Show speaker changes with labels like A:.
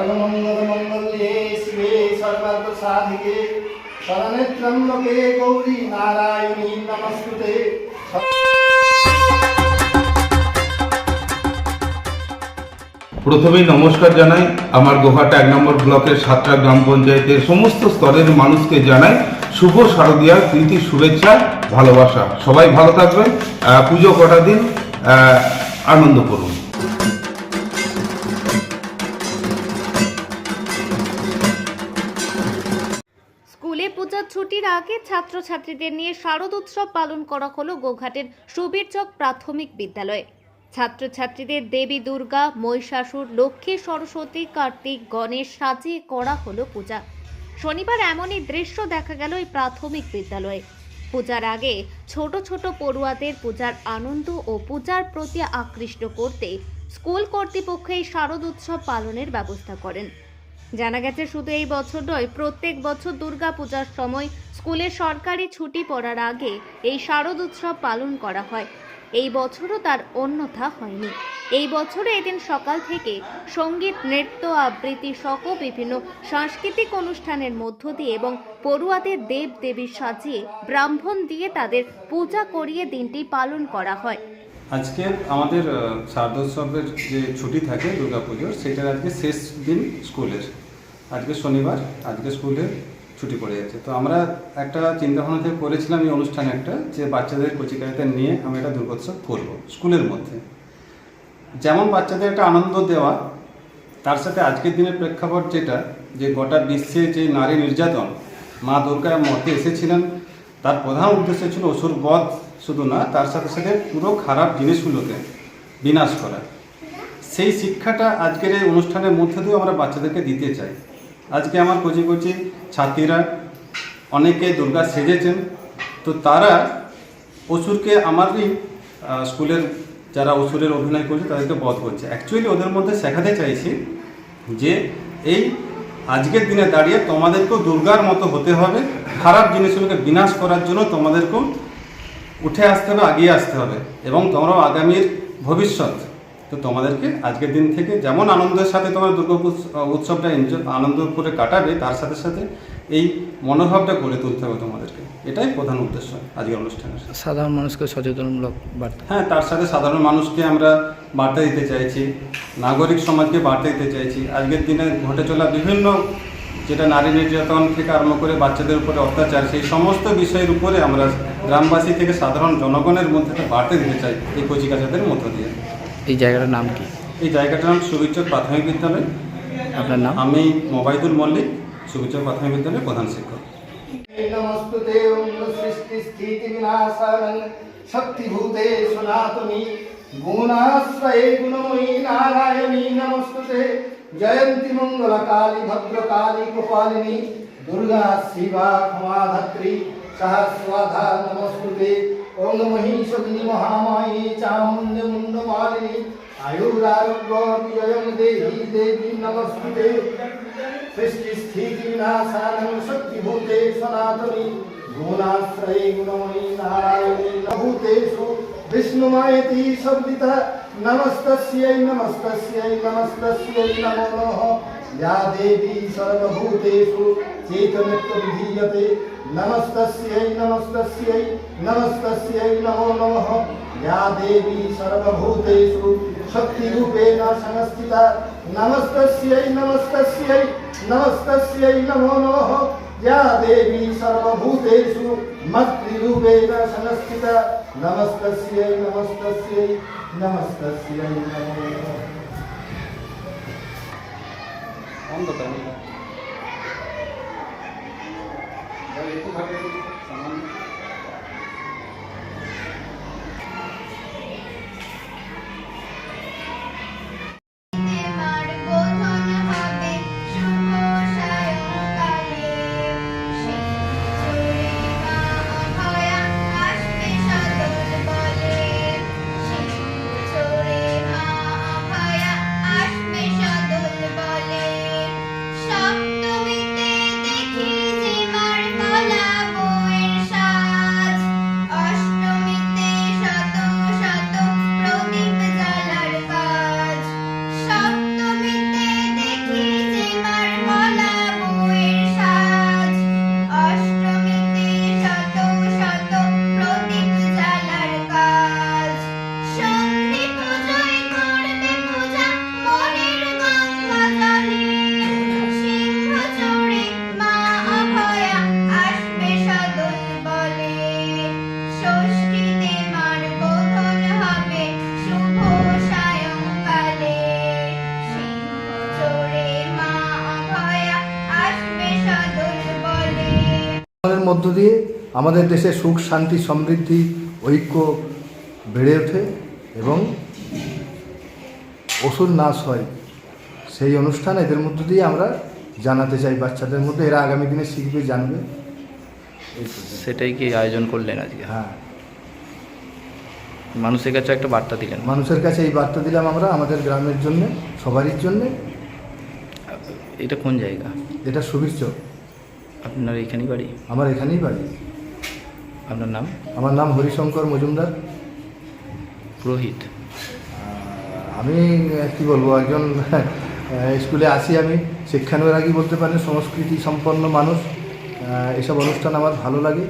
A: सर्वमङ्गलमङ्गल्ये शिवे सर्वार्थसाधिके शरण्ये त्र्यम्बके गौरी नारायणी नमस्तुते।
B: প্রথমেই নমস্কার জানাই আমার গোহাটা 1 নম্বর ব্লকের 7টা গ্রাম পঞ্চায়েতের সমস্ত স্তরের মানুষকে জানাই শুভ শারদীয়ার প্রীতি শুভেচ্ছা ভালোবাসা। সবাই ভালো থাকবেন, পুজো কটা দিন আনন্দ করুন।
C: স্কুলে পূজার ছুটির আগে ছাত্রছাত্রীদের নিয়ে শারদ উৎসব পালন করা হলো গোঘাটের সুবীরচক প্রাথমিক বিদ্যালয়ে। ছাত্রছাত্রীদের দেবী দুর্গা, মহিষাসুর, লক্ষ্মী, সরস্বতী, কার্তিক, গণেশ সাজিয়ে করা হলো পূজা। শনিবার এমনই দৃশ্য দেখা গেল এই প্রাথমিক বিদ্যালয়ে। পূজার আগে ছোট ছোট পড়ুয়াদের পূজার আনন্দ ও পূজার প্রতি আকৃষ্ট করতে স্কুল কর্তৃপক্ষ এই শারদ উৎসব পালনের ব্যবস্থা করেন। জানা গেছে শুধু এই বছর নয়, প্রত্যেক বছর দুর্গা পূজার সময় স্কুলের সরকারি ছুটি পড়ার আগে এই শারদ উৎসব পালন করা হয়। এই বছরও তার অন্যথা হয়নি। এই বছরে এদিন সকাল থেকে সঙ্গীত, নৃত্য, আবৃত্তি সহ বিভিন্ন সাংস্কৃতিক অনুষ্ঠানের মধ্য দিয়ে এবং পড়ুয়াদের দেব দেবীর সাজিয়ে ব্রাহ্মণ দিয়ে তাদের পূজা করিয়ে দিনটি পালন করা হয়।
D: আজকে আমাদের শারদোৎসবের যে ছুটি থাকে দুর্গাপুজোর, সেটার আজকে শেষ দিন স্কুলের। আজকে শনিবার, আজকে স্কুলে ছুটি পড়ে যাচ্ছে। তো আমরা একটা চিন্তাভাবনা থেকে করেছিলাম এই অনুষ্ঠান একটা, যে বাচ্চাদের কচিকাচাদের নিয়ে আমরা একটা দুর্গোৎসব করবো স্কুলের মধ্যে। যেমন বাচ্চাদের একটা আনন্দ দেওয়া, তার সাথে আজকের দিনের প্রেক্ষাপট যেটা, যে গোটা বিশ্বে যে নারী নির্যাতন মা দুর্গা মর্তে এসেছিলেন, তার প্রধান উদ্দেশ্য ছিল অসুর বধ শুধু না, তার সাথে সাথে পুরো খারাপ জিনিসগুলোকে বিনাশ করা। সেই শিক্ষাটা আজকের এই অনুষ্ঠানের মধ্যে দিয়েও আমরা বাচ্চাদেরকে দিতে চাই। আজকে আমার কচি কচি ছাত্রীরা অনেকে দুর্গা সেজেছেন, তো তারা অসুরকে আমারই স্কুলের যারা অসুরের অভিনয় করছে তাদেরকে বধ করছে। অ্যাকচুয়ালি ওদের মধ্যে শেখাতে চাইছি যে এই আজকের দিনে দাঁড়িয়ে তোমাদেরকেও দুর্গার মতো হতে হবে, খারাপ জিনিসগুলোকে বিনাশ করার জন্য তোমাদেরকেও উঠে আসতে হবে, এগিয়ে আসতে হবে, এবং তোমরাও আগামীর ভবিষ্যৎ। তো তোমাদেরকে আজকের দিন থেকে যেমন আনন্দের সাথে তোমার দুর্গা উৎসবটা আনন্দ করে কাটাবে, তার সাথে সাথে এই মনোভাবটা গড়ে তুলতে হবে তোমাদেরকে। এটাই প্রধান উদ্দেশ্য আজকের অনুষ্ঠানের।
E: সাধারণ মানুষকে সচেতনমূলক বার্তা।
D: হ্যাঁ, তার সাথে সাধারণ মানুষকে আমরা বার্তা দিতে চাইছি, নাগরিক সমাজকে বার্তা দিতে চাইছি। আজকের দিনে ঘটে চলা বিভিন্ন, যেটা নারী নির্যাতন থেকে আরম্ভ করে বাচ্চাদের উপরে অত্যাচার, সেই সমস্ত বিষয়ের উপরে আমরা গ্রামবাসী থেকে সাধারণ জনগণের মধ্যে একটা বার্তা দিতে চাই এই কচিকাচাদের মধ্য দিয়ে।
E: এই জায়গাটার নাম কি?
D: এই জায়গাটার নাম সুবীরচক প্রাথমিক বিদ্যালয়।
E: আপনার নাম?
D: আমি মোবাইদুল মল্লিক, সুবীরচক প্রাথমিক বিদ্যালয়ের প্রধান শিক্ষক।
A: নমস্তুতে ওম সৃষ্টি স্থিতি বিনাশানং শক্তিভূতে সনাতনী গুণাশ্রয়ে গুণময়ী নারায়ণী নমস্তুতে। জয়ন্তী মঙ্গলকালী ভদ্রকালী কপালিনী দুর্গা শিবা ক্ষমাধাত্রী সহস্রাধা নমস্তুতে। ওম মহিষগ্নি মহামায়ী চামুণ্ডী মুণ্ডমালিনী আয়ুরারোগ্য বিজয়ং দেহি দেবী নমস্তুতে। সৃষ্টি স্থিতি বিনাশানং শক্তিভূতে সনাতনী গুণাশ্রয়ে গুণময়ী নারায়ণী ভূতেষু বিষ্ণুমায়েতি শব্দিতা নমস্তস্यै নমস্তস্यै নমস্তস্यै নমো নমঃ। या देवी सर्वभूतेषु चैतन्यत्वविधीयते नमस्तस्यै नमस्तस्यै नमस्तस्यै नमो नमः। या देवी सर्वभूतेषु शक्तिरूपेण संस्थिता नमस्तस्यै नमस्तस्यै नमस्तस्यै नमो नमः। या देवी सर्वभूतेषु मातृरूपेण संस्थिता नमस्तस्यै नमस्तस्यै नमस्तस्यै नमो नमः।
F: সপ্তমীতে দেখি যে মার গলা বউয়ের শাক।
A: মধ্য দিয়ে আমাদের দেশে সুখ শান্তি সমৃদ্ধি ঐক্য বেড়ে ওঠে এবং অসুর নাশ হয়। সেই অনুষ্ঠান এদের মধ্য দিয়ে আমরা জানাতে চাই বাচ্চাদের মধ্যে, এরা আগামী দিনে শিখবে জানবে।
E: সেটাই কি আয়োজন করলেন আজকে?
A: হ্যাঁ,
E: মানুষের কাছে একটা বার্তা দিলেন।
A: মানুষের কাছে এই বার্তা দিলাম আমরা আমাদের গ্রামের জন্য, সবারই জন্যে।
E: এটা কোন জায়গা?
A: এটা সুবীর চক,
E: আপনার এখানেই বাড়ি?
A: আমার এখানেই বাড়ি।
E: আপনার নাম?
A: আমার নাম হরিশঙ্কর মজুমদার।
E: পুরোহিত?
A: আমি কি বলবো, একজন স্কুলে আসি, আমি শিক্ষানুরাগী বলতে পারেন, সংস্কৃতি সম্পন্ন মানুষ। এসব অনুষ্ঠান আমার ভালো লাগে।